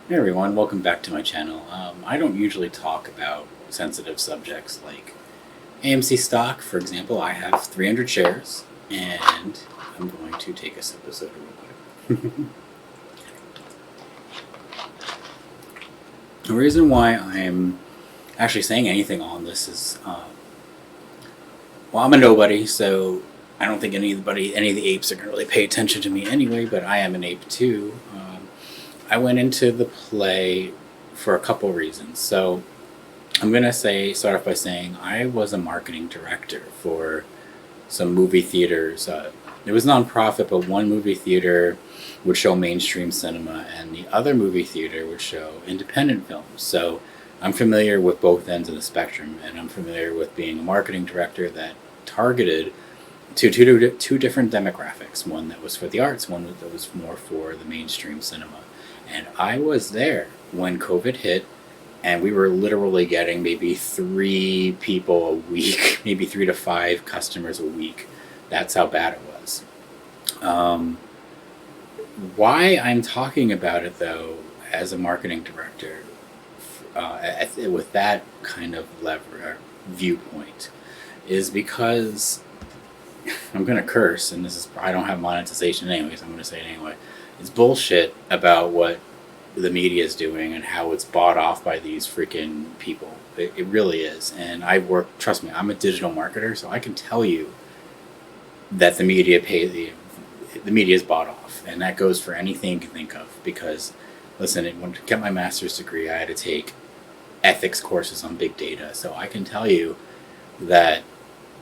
Hey everyone, welcome back to my channel. I don't usually talk about sensitive subjects like AMC stock. For example, I have 300 shares, and I'm going to take a sip of soda real quick. The reason why I'm actually saying anything on this is, well, I'm a nobody, so I don't think any of the apes are going to really pay attention to me anyway, but I am an ape too. I went into the play for a couple reasons. So I'm going to start off by saying I was a marketing director for some movie theaters. It was nonprofit, but one movie theater would show mainstream cinema, and the other movie theater would show independent films. So I'm familiar with both ends of the spectrum, and I'm familiar with being a marketing director that targeted two different demographics. One that was for the arts, one that was more for the mainstream cinema. And I was there when COVID hit, and we were literally getting maybe 3 people a week, maybe 3 to 5 customers a week. That's how bad it was. Um, why I'm talking about it though, as a marketing director, with that kind of viewpoint, is because I'm gonna curse, and this is I don't have monetization anyways. I'm gonna say it anyway. It's bullshit about what the media is doing and how it's bought off by these freaking people. It really is. And I work. Trust me, I'm a digital marketer, so I can tell you that the media is bought off, and that goes for anything you can think of. Because listen, when to get my master's degree, I had to take ethics courses on big data, so I can tell you that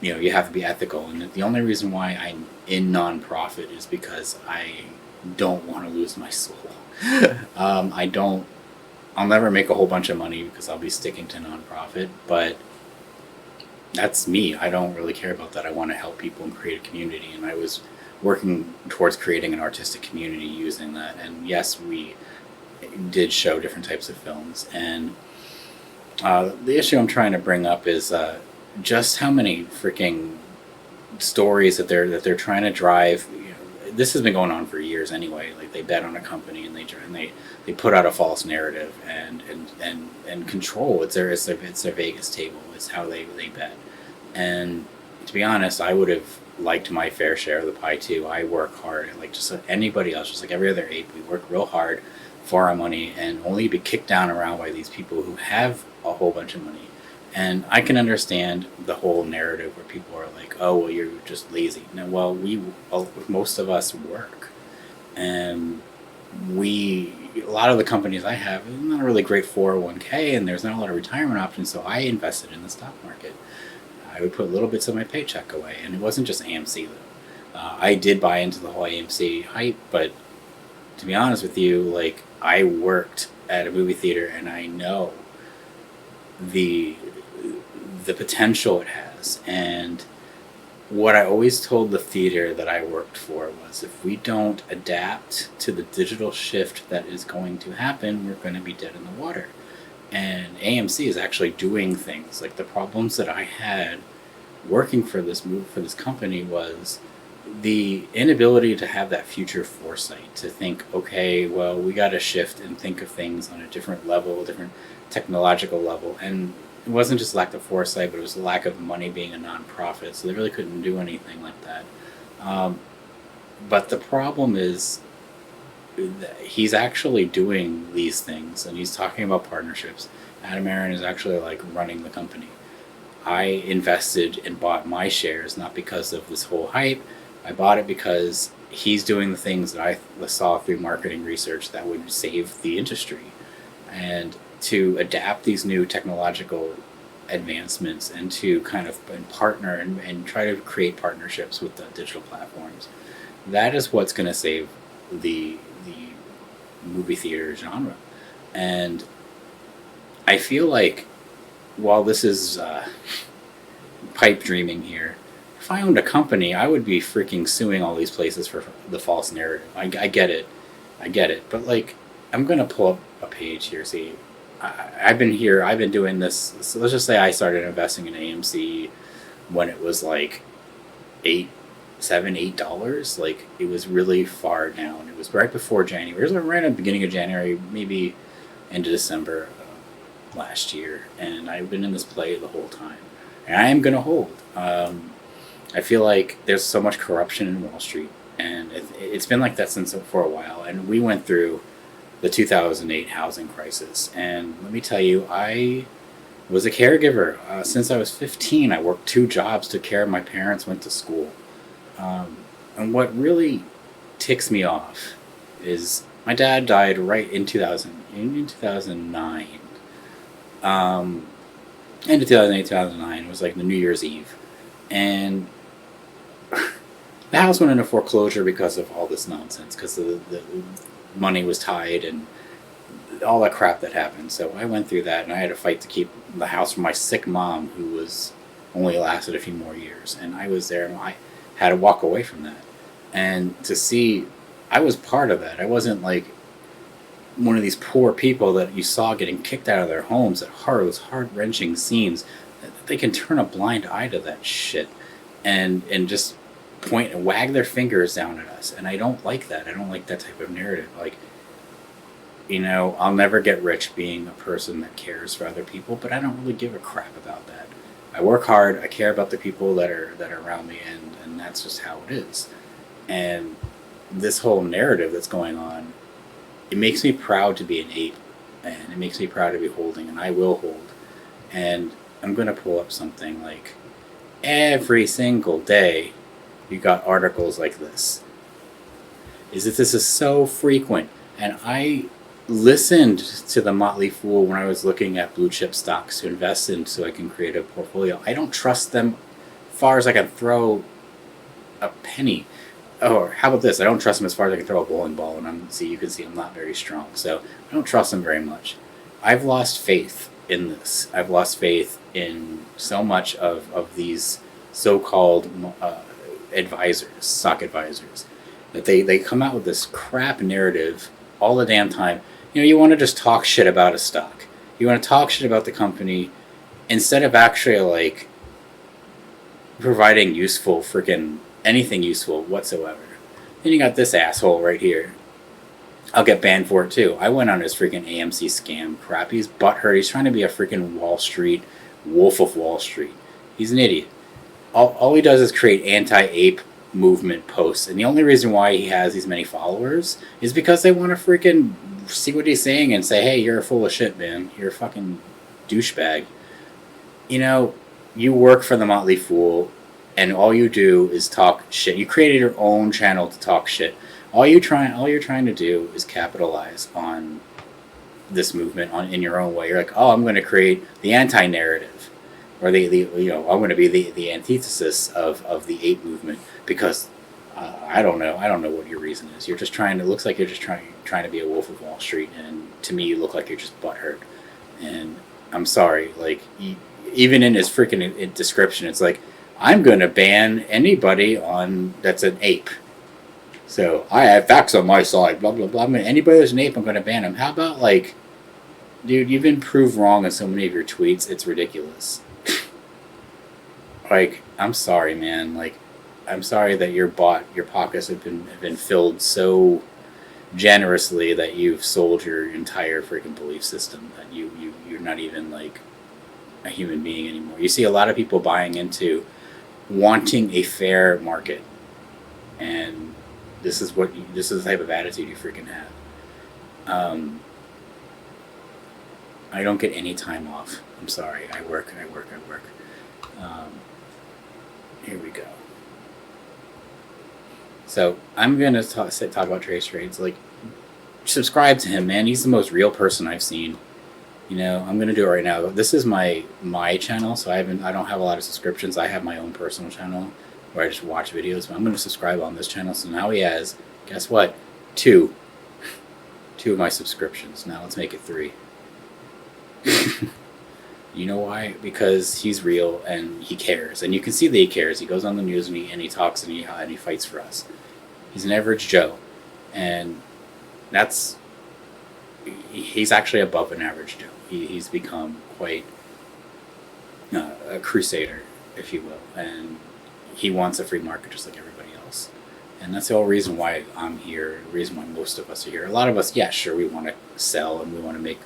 you have to be ethical. And the only reason why I'm in nonprofit is because I don't want to lose my soul. I don't. I'll never make a whole bunch of money because I'll be sticking to nonprofit, but that's me. I don't really care about that. I want to help people and create a community, and I was working towards creating an artistic community using that. And yes, we did show different types of films, and the issue I'm trying to bring up is just how many freaking stories that they're trying to drive. This has been going on for years anyway. Like, they bet on a company, and they put out a false narrative and control. It's their Vegas table. It's how they bet. And to be honest, I would have liked my fair share of the pie too. I work hard, like just like anybody else, just like every other ape. We work real hard for our money, and only be kicked down around by these people who have a whole bunch of money. And I can understand the whole narrative where people are like, "Oh, well, you're just lazy." No, most of us work, and a lot of the companies I have, not a really great 401k, and there's not a lot of retirement options. So I invested in the stock market. I would put little bits of my paycheck away, and it wasn't just AMC though. I did buy into the whole AMC hype, but to be honest with you, like, I worked at a movie theater, and I know the the potential it has. And what I always told the theater that I worked for was, if we don't adapt to the digital shift that is going to happen, we're going to be dead in the water. And AMC is actually doing things. Like, the problems that I had working for this company was the inability to have that future foresight, to think, okay, well, we got to shift and think of things on a different level, a different technological level. And it wasn't just lack of foresight, but it was lack of money, being a nonprofit, so they really couldn't do anything like that. Um, but the problem is that he's actually doing these things, and he's talking about partnerships. Adam Aaron is actually like running the company. I invested and bought my shares not because of this whole hype. I bought it because he's doing the things that I saw through marketing research that would save the industry. And to adapt these new technological advancements, and to kind of partner and try to create partnerships with the digital platforms, that is what's going to save the movie theater genre. And I feel like, while this is pipe dreaming here, if I owned a company, I would be freaking suing all these places for the false narrative. I get it. I get it. But, like, I'm going to pull up a page here. See, I've been doing this. So let's just say I started investing in AMC when it was like $7, $8. Like, it was really far down. It was right before January. It was right at the beginning of January, maybe into December last year, and I've been in this play the whole time, and I am going to hold. I feel like there's so much corruption in Wall Street, and it's been like that since for a while. And we went through the 2008 housing crisis, and let me tell you, I was a caregiver since I was 15. I worked 2 jobs, took care of my parents, went to school, and what really ticks me off is my dad died right in 2009. End of 2008, 2009. It was like the New Year's Eve. And the house went into foreclosure because of all this nonsense, because the money was tied and all that crap that happened. So I went through that, and I had to fight to keep the house from my sick mom, who was only lasted a few more years. And I was there, and I had to walk away from that. And to see, I was part of that. I wasn't like one of these poor people that you saw getting kicked out of their homes at those heart-wrenching scenes. They can turn a blind eye to that shit and just point and wag their fingers down at us. And I don't like that. I don't like that type of narrative. Like, you know, I'll never get rich being a person that cares for other people, but I don't really give a crap about that. I work hard. I care about the people that are around me, and that's just how it is. And this whole narrative that's going on, it makes me proud to be an ape, and it makes me proud to be holding, and I will hold. And I'm going to pull up something like every single day you got articles like this. This is so frequent. And I listened to the Motley Fool when I was looking at blue chip stocks to invest in so I can create a portfolio. I don't trust them far as I can throw a penny. Or how about this? I don't trust them as far as I can throw a bowling ball, and you can see I'm not very strong. So I don't trust them very much. I've lost faith in this. I've lost faith in so much of these so-called advisors, stock advisors, that they come out with this crap narrative all the damn time. You know, you want to just talk shit about a stock. You want to talk shit about the company instead of actually like providing useful freaking anything useful whatsoever. Then you got this asshole right here. I'll get banned for it too. I went on his freaking AMC scam crap. He's butthurt. He's trying to be a freaking Wall Street, Wolf of Wall Street. He's an idiot. All he does is create anti-ape movement posts. And the only reason why he has these many followers is because they want to freaking see what he's saying and say, hey, you're full of shit, man. You're a fucking douchebag. You know, you work for the Motley Fool, and all you do is talk shit. You created your own channel to talk shit. All you're trying to do is capitalize on this movement in your own way. You're like, oh, I'm going to create the anti-narrative, or I'm going to be the antithesis of the ape movement because I don't know what your reason is. You're just trying to. It looks like you're just trying to be a Wolf of Wall Street, and to me, you look like you're just butthurt. And I'm sorry, like even in his freaking description, it's like, I'm going to ban anybody that's an ape. So I have facts on my side, blah, blah, blah. Anybody that's an ape, I'm going to ban him. How about, like, dude, you've been proved wrong in so many of your tweets. It's ridiculous. Like, I'm sorry, man. Like, I'm sorry that your pockets have been filled so generously that you've sold your entire freaking belief system, that you're not even, like, a human being anymore. You see a lot of people buying into wanting a fair market, and this is the type of attitude you freaking have. I don't get any time off. I'm sorry. I work. Here we go. So I'm gonna talk about treystrades. Like, subscribe to him, man. He's the most real person I've seen. You know, I'm gonna do it right now. This is my channel, so I don't have a lot of subscriptions. I have my own personal channel where I just watch videos. But I'm gonna subscribe on this channel. So now he has, guess what? Two of my subscriptions. Now let's make it 3. You know why? Because he's real and he cares, and you can see that he cares. He goes on the news and he talks and he fights for us. He's an average Joe, and he's actually above an average Joe. He's become quite a crusader, if you will, and he wants a free market just like everybody else. And that's the whole reason why I'm here, the reason why most of us are here. A lot of us, yeah, sure, we want to sell and we want to make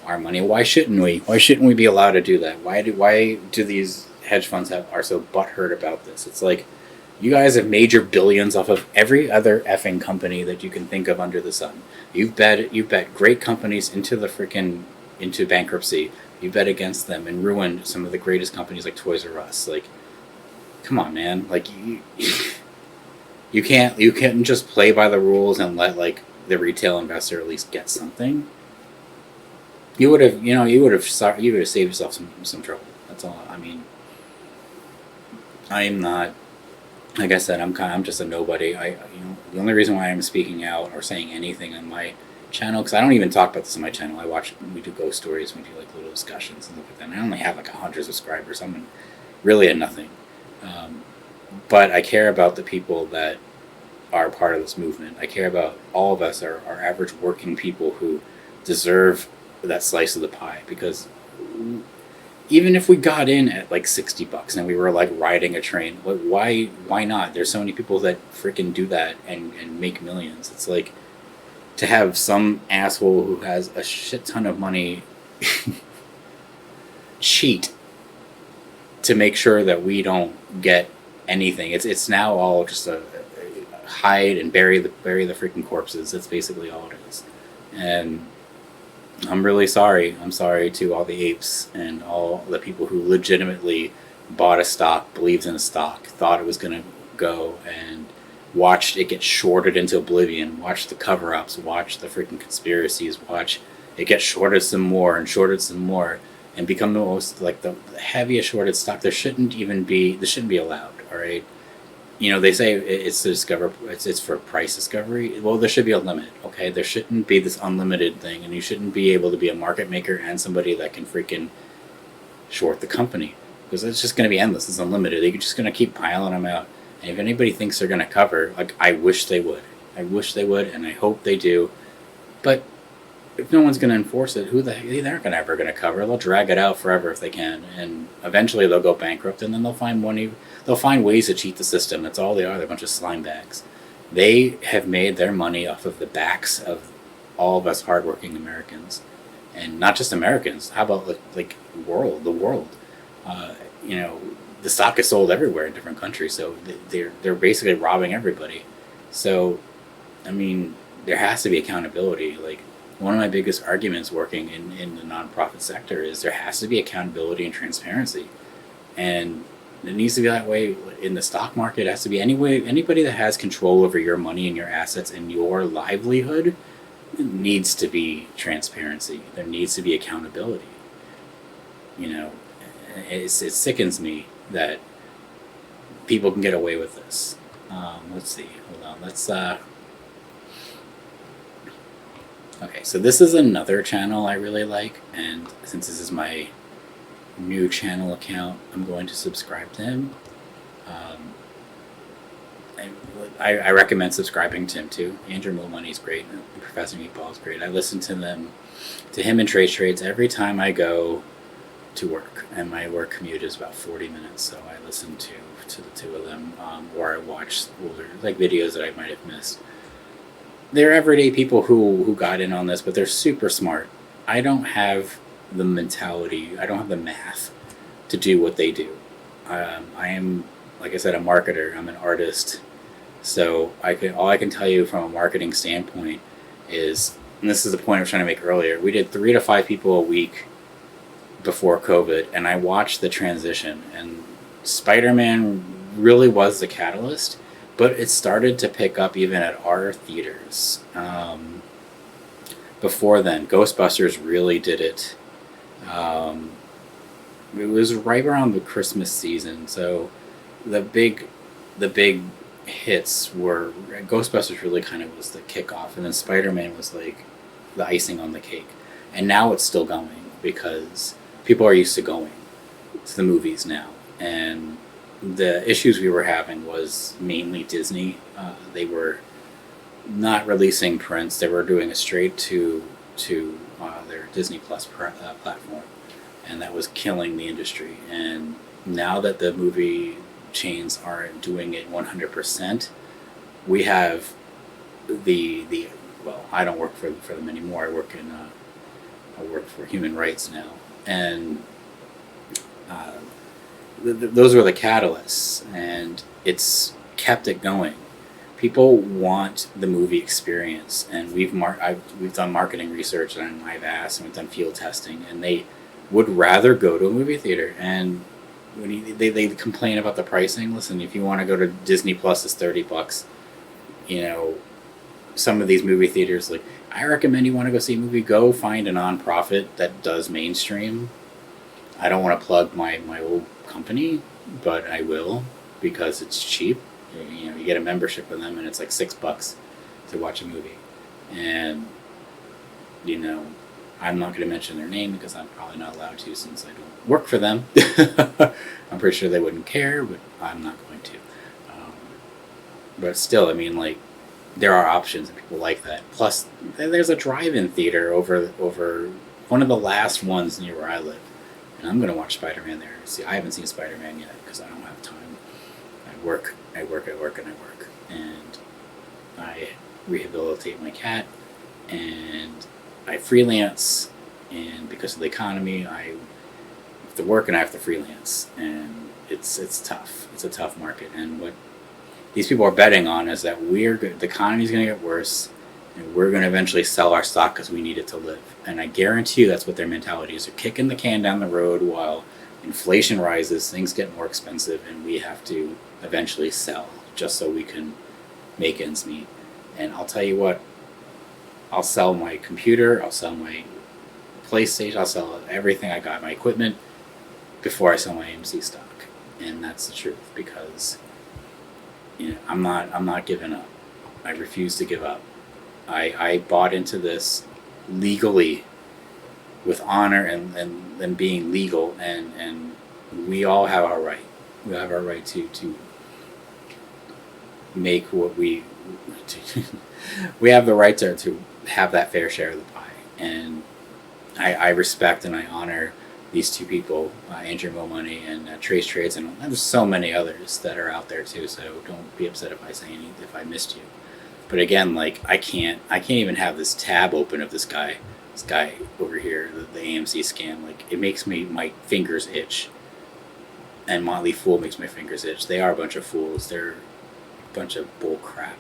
our money. Why shouldn't we? Why shouldn't we be allowed to do that? Why do these hedge funds are so butthurt about this? It's like, you guys have made your billions off of every other effing company that you can think of under the sun. You've bet great companies into bankruptcy. You bet against them and ruined some of the greatest companies like Toys R Us. Like, come on, man. Like, you can't just play by the rules and let like the retail investor at least get something. You would have saved yourself some trouble. That's all. I mean, I'm not. Like I said, I'm just a nobody. The only reason why I'm speaking out or saying anything on my channel, because I don't even talk about this on my channel. We do ghost stories, we do like little discussions and stuff like that. And I only have like 100 subscribers. I'm really a nothing. But I care about the people that are part of this movement. I care about all of us, our average working people who deserve that slice of the pie, because even if we got in at like $60 and we were like riding a train, why not? There's so many people that freaking do that and make millions. It's like, to have some asshole who has a shit ton of money cheat to make sure that we don't get anything. It's now all just a hide and bury the freaking corpses. That's basically all it is. And I'm really sorry. I'm sorry to all the apes and all the people who legitimately bought a stock, believed in a stock, thought it was going to go, and watched it get shorted into oblivion, watched the cover-ups, watched the freaking conspiracies, watch it get shorted some more and shorted some more, and become the most, like, the heaviest shorted stock. This shouldn't be allowed, all right? They say it's for price discovery. Well, there should be a limit, okay? There shouldn't be this unlimited thing, and you shouldn't be able to be a market maker and somebody that can freaking short the company, because it's just going to be endless. It's unlimited. You're just going to keep piling them out. And if anybody thinks they're going to cover, like, I wish they would. And I hope they do. But if no one's going to enforce it, they're ever going to cover. They'll drag it out forever if they can, and eventually they'll go bankrupt, and then they'll find ways to cheat the system. That's all they are. They're a bunch of slime bags. They have made their money off of the backs of all of us hardworking Americans, and not just Americans. How about the world? The stock is sold everywhere in different countries, so they're basically robbing everybody. So, I mean, there has to be accountability. Like, one of my biggest arguments working in the nonprofit sector is there has to be accountability and transparency, and it needs to be that way in the stock market. It has to be anybody that has control over your money and your assets and your livelihood. It needs to be transparency. There needs to be accountability. It sickens me that people can get away with this. Let's see. Hold on. Let's. Okay, so this is another channel I really like, and since this is my new channel account, I'm going to subscribe to him. I recommend subscribing to him too. AndrewMoMoney is great. Professor Meatball is great. I listen to him and Treystrades every time I go to work, and my work commute is about 40 minutes, so I listen to the two of them, or I watch older videos that I might have missed. They're everyday people who got in on this, but they're super smart. I don't have the mentality, I don't have the math to do what they do. I am, like I said, a marketer. I'm an artist. So all I can tell you from a marketing standpoint is, and this is the point I was trying to make earlier, we did 3 to 5 people a week before COVID, and I watched the transition, and Spider-Man really was the catalyst, but it started to pick up even at our theaters. Before then, Ghostbusters really did it. It was right around the Christmas season, so the big hits were Ghostbusters. Really kind of was the kickoff, and then Spider-Man was like the icing on the cake. And now it's still going because people are used to going to the movies now, and the issues we were having was mainly Disney. They were not releasing prints. They were doing it straight to their Disney Plus platform, and that was killing the industry. And now that the movie chains aren't doing it 100%, we have well, I don't work for them anymore. I work in I work for human rights now, and those were the catalysts, and it's kept it going. People want the movie experience, and we've done marketing research, and I've asked, and we've done field testing, and they would rather go to a movie theater. And when they complain about the pricing, listen, if you want to go to Disney Plus, it's $30. You know, some of these movie theaters, like, I recommend you want to go see a movie, go find a nonprofit that does mainstream. I don't want to plug my old company, but I will, because it's cheap. You know, you get a membership with them, and it's like $6 to watch a movie. And, you know, I'm not going to mention their name because I'm probably not allowed to, since I don't work for them. I'm pretty sure they wouldn't care, but I'm not going to. But still, I mean, like, there are options, and people like that. Plus, there's a drive-in theater over one of the last ones near where I live. And I'm going to watch Spider-Man there. See, I haven't seen Spider-Man yet because I don't have time. I work. And I rehabilitate my cat, and I freelance, and because of the economy, I have to work and I have to freelance, and it's tough. It's a tough market, and what these people are betting on is that the economy's going to get worse, and we're going to eventually sell our stock because we need it to live. And I guarantee you that's what their mentality is. They're kicking the can down the road while inflation rises, things get more expensive, and we have to eventually sell just so we can make ends meet. And I'll tell you what, I'll sell my computer, I'll sell my PlayStation, I'll sell everything I got, my equipment, before I sell my AMC stock. And that's the truth, because, you know, I'm not giving up. I refuse to give up. I bought into this legally, with honor and being legal, and we all have our right. We have our right to make what we have the right to have that fair share of the pie. And I respect and I honor these two people, AndrewMoMoney and treystrades, and there's so many others that are out there too. So don't be upset if I missed you. But again, like, I can't even have this tab open of this guy over here, the AMC scam. Like, it makes my fingers itch. And Motley Fool makes my fingers itch. They are a bunch of fools. They're a bunch of bull crap.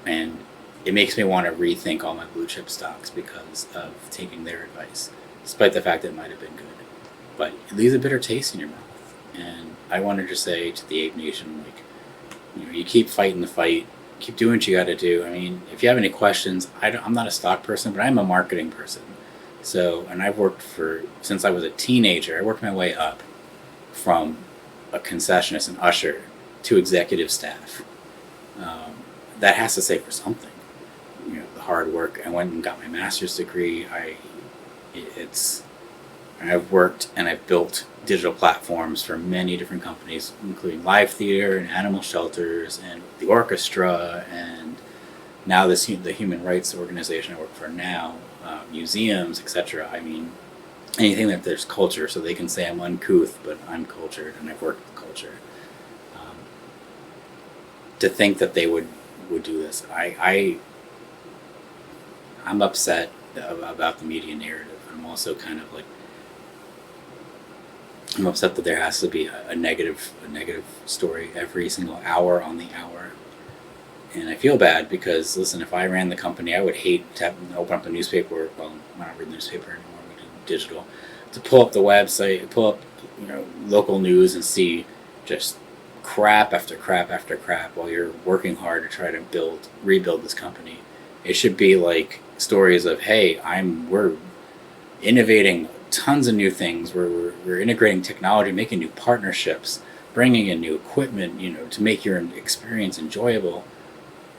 And it makes me want to rethink all my blue chip stocks because of taking their advice, despite the fact that it might have been good. But it leaves a bitter taste in your mouth. And I wanted to say to the Ape Nation, like, you know, you keep fighting the fight, keep doing what you got to do. I mean, if you have any questions, I'm not a stock person, but I'm a marketing person. So, and I've worked since I was a teenager, I worked my way up from a concessionist and usher to executive staff. That has to say for something. You know, the hard work. I went and got my master's degree. I've worked and I've built digital platforms for many different companies, including live theater and animal shelters and the orchestra, and now the human rights organization I work for now, museums, etc. I mean, anything that there's culture, so they can say I'm uncouth, but I'm cultured, and I've worked with culture. To think that they would do this, I'm upset about the media narrative. I'm also kind of like, I'm upset that there has to be a negative story every single hour on the hour. And I feel bad because, listen, if I ran the company, I would hate to open up a newspaper. Well, I don't read the newspaper anymore. We do digital. To pull up the website, pull up, you know, local news and see just crap after crap after crap while you're working hard to try to rebuild this company. It should be like stories of, hey, we're innovating tons of new things. We're integrating technology, making new partnerships, bringing in new equipment, you know, to make your experience enjoyable.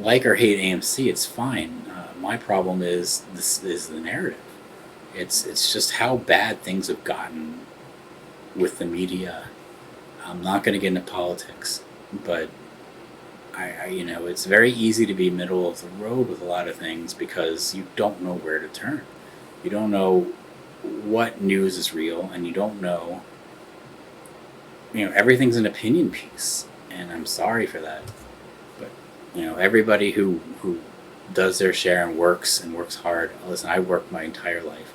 Like or hate AMC, it's fine. My problem is the narrative. It's just how bad things have gotten with the media. I'm not going to get into politics, but I you know, it's very easy to be middle of the road with a lot of things because you don't know where to turn. You don't know what news is real, and you don't know, you know, everything's an opinion piece, and I'm sorry for that. But, you know, everybody who does their share and works hard. Listen, I worked my entire life.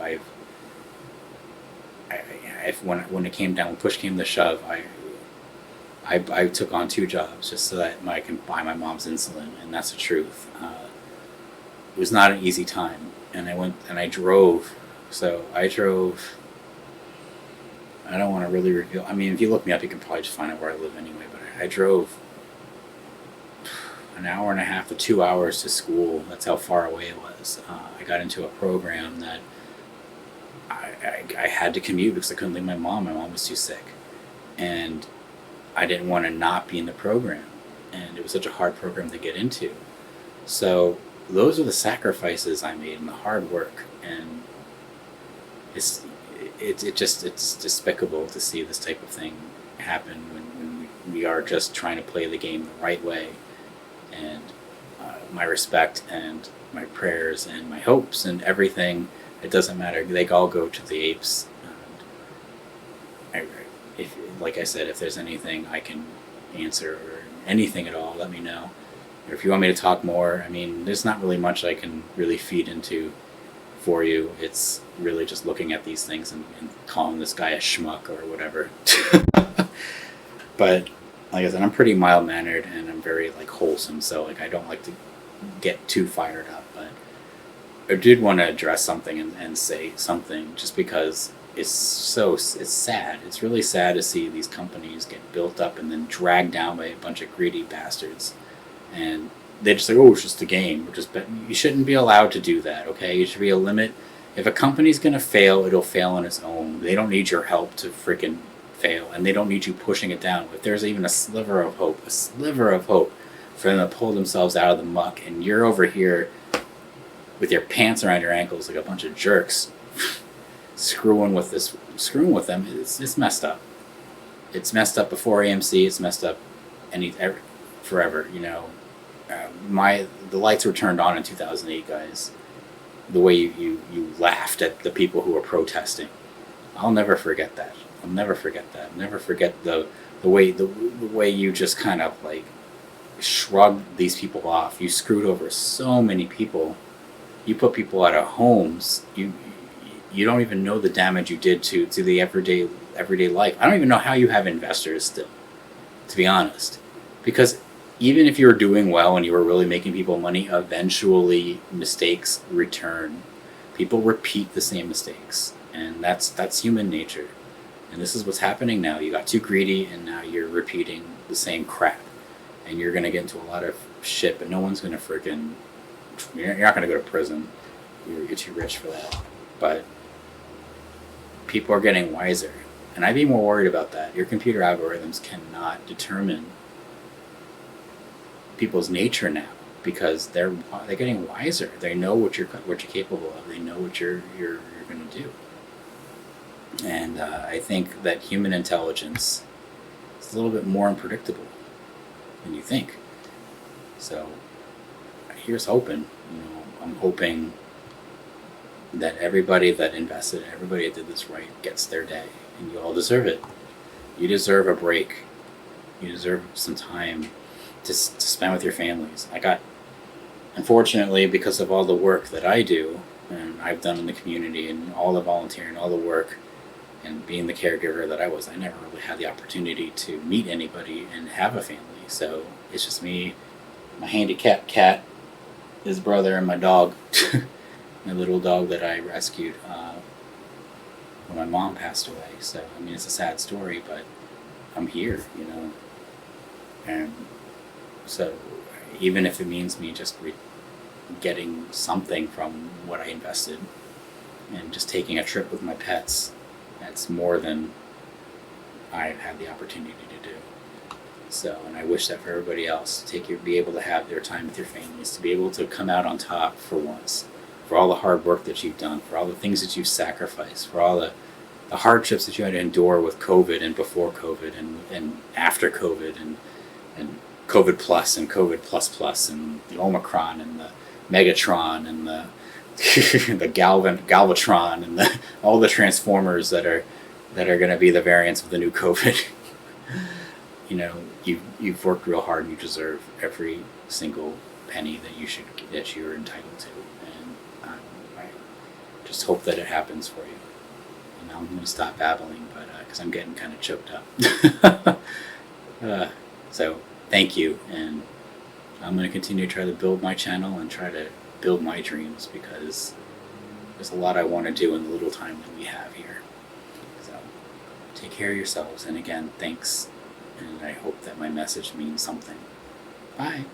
When it came down, when push came to shove, I took on 2 jobs just so that I can buy my mom's insulin, and that's the truth. It was not an easy time, and I drove. So I drove. I don't want to really reveal. I mean, if you look me up, you can probably just find out where I live anyway. But I drove an hour and a half to 2 hours to school. That's how far away it was. I got into a program that I had to commute because I couldn't leave my mom. My mom was too sick, and I didn't want to not be in the program. And it was such a hard program to get into. So those are the sacrifices I made and the hard work. And it's despicable to see this type of thing happen when we are just trying to play the game the right way. And my respect and my prayers and my hopes and everything, it doesn't matter. They all go to the Apes. Like I said, if there's anything I can answer or anything at all, let me know. Or if you want me to talk more, I mean, there's not really much I can really feed into for you. It's really just looking at these things and calling this guy a schmuck or whatever. But like I said, I'm pretty mild-mannered and I'm very wholesome, so I don't like to get too fired up. But I did want to address something and say something, just because it's sad. It's really sad to see these companies get built up and then dragged down by a bunch of greedy bastards. And they just say, oh, it's just a game. You shouldn't be allowed to do that, okay? You should be a limit. If a company's going to fail, it'll fail on its own. They don't need your help to freaking fail, and they don't need you pushing it down. If there's even a sliver of hope for them to pull themselves out of the muck, and you're over here with your pants around your ankles like a bunch of jerks, screwing with them, it's messed up. It's messed up before AMC. It's messed up forever. The lights were turned on in 2008, guys. The way you laughed at the people who were protesting, I'll never forget that. I'll never forget the way you just kind of shrugged these people off. You screwed over so many people. You put people out of homes. You don't even know the damage you did to the everyday life. I don't even know how you have investors still, to be honest. Because even if you were doing well and you were really making people money, eventually mistakes return. People repeat the same mistakes, and that's human nature. And this is what's happening now. You got too greedy, and now you're repeating the same crap. And you're going to get into a lot of shit, but no one's going to you're not going to go to prison. You're too rich for that. But people are getting wiser. And I'd be more worried about that. Your computer algorithms cannot determine people's nature now, because they're getting wiser. They know what you're capable of. They know what you're going to do. And I think that human intelligence is a little bit more unpredictable than you think. So here's hoping. I'm hoping that everybody that invested, everybody that did this right, gets their day, and you all deserve it. You deserve a break. You deserve some time to spend with your families. Unfortunately, because of all the work that I do and I've done in the community and all the volunteering, all the work, and being the caregiver that I was, I never really had the opportunity to meet anybody and have a family. So it's just me, my handicapped cat, his brother, and my dog, my little dog that I rescued when my mom passed away. So, I mean, it's a sad story, but I'm here, And so even if it means me just getting something from what I invested and just taking a trip with my pets, that's more than I've had the opportunity to do. So, and I wish that for everybody else, be able to have their time with your families, to be able to come out on top for once, for all the hard work that you've done, for all the things that you've sacrificed, for all the hardships that you had to endure with COVID and before COVID and after COVID and COVID plus and COVID plus plus and the Omicron and the Megatron and the the Galvatron and all the Transformers that are going to be the variants of the new COVID. You've worked real hard and you deserve every single penny that you're entitled to, and I just hope that it happens for you. And now I'm going to stop babbling, but because I'm getting kind of choked up. So thank you, and I'm going to continue to try to build my channel and try to build my dreams, because there's a lot I want to do in the little time that we have here. So take care of yourselves, and again, thanks, and I hope that my message means something. Bye.